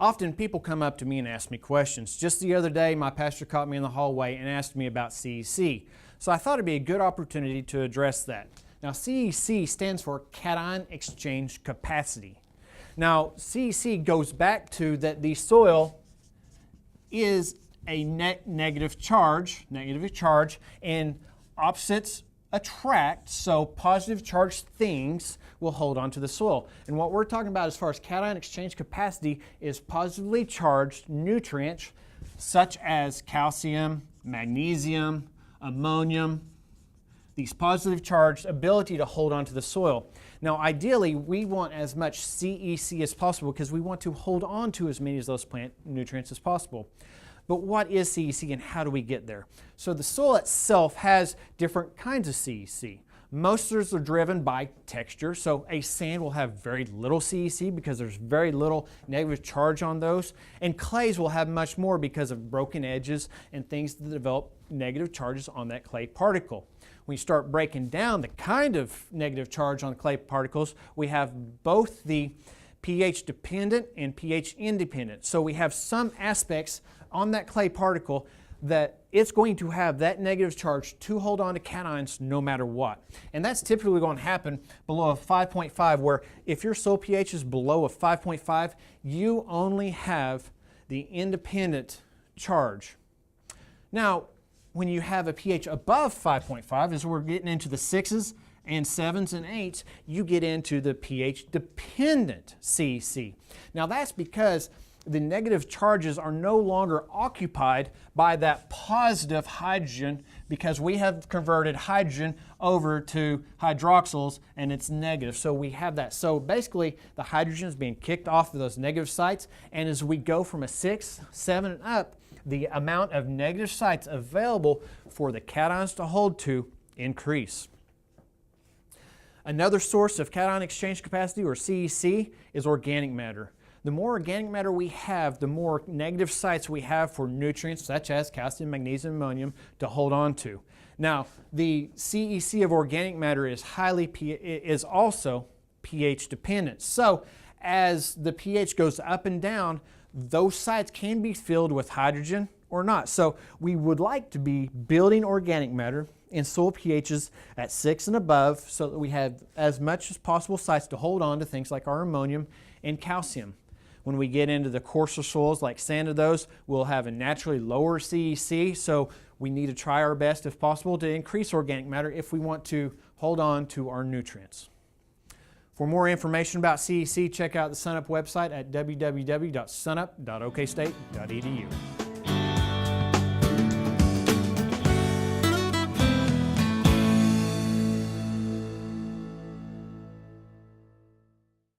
Often people come up to me and ask me questions. Just the other day, my pastor caught me in the hallway and asked me about CEC. So I thought it'd be a good opportunity to address that. Now, CEC stands for cation exchange capacity. Now, CEC goes back to that the soil is a net negative charge, and opposites attract, so positive charged things will hold on to the soil. And what we're talking about as far as cation exchange capacity is positively charged nutrients such as calcium, magnesium, ammonium, these positive charged ability to hold on to the soil. Now ideally we want as much CEC as possible because we want to hold on to as many of those plant nutrients as possible. But what is CEC and how do we get there? So the soil itself has different kinds of CEC. Most of those are driven by texture, so a sand will have very little CEC because there's very little negative charge on those, and clays will have much more because of broken edges and things that develop negative charges on that clay particle. When you start breaking down the kind of negative charge on the clay particles, we have both the pH dependent and pH independent. So we have some aspects on that clay particle that it's going to have that negative charge to hold on to cations no matter what. And that's typically going to happen below a 5.5, where if your soil pH is below a 5.5, you only have the independent charge. Now, when you have a pH above 5.5, as we're getting into the 6s and 7s and 8s, you get into the pH dependent CEC. Now that's because the negative charges are no longer occupied by that positive hydrogen because we have converted hydrogen over to hydroxyls and it's negative. So we have that. So basically the hydrogen is being kicked off of those negative sites, and as we go from a 6, 7 and up, the amount of negative sites available for the cations to hold to increase. Another source of cation exchange capacity, or CEC, is organic matter. The more organic matter we have, the more negative sites we have for nutrients such as calcium, magnesium, ammonium to hold on to. Now, the CEC of organic matter is also pH dependent. So, as the pH goes up and down, those sites can be filled with hydrogen or not. So, we would like to be building organic matter in soil pHs at 6 and above so that we have as much as possible sites to hold on to things like our ammonium and calcium. When we get into the coarser soils like sand of those, we'll have a naturally lower CEC, so we need to try our best if possible to increase organic matter if we want to hold on to our nutrients. For more information about CEC, check out the SUNUP website at www.sunup.OKSTATE.EDU.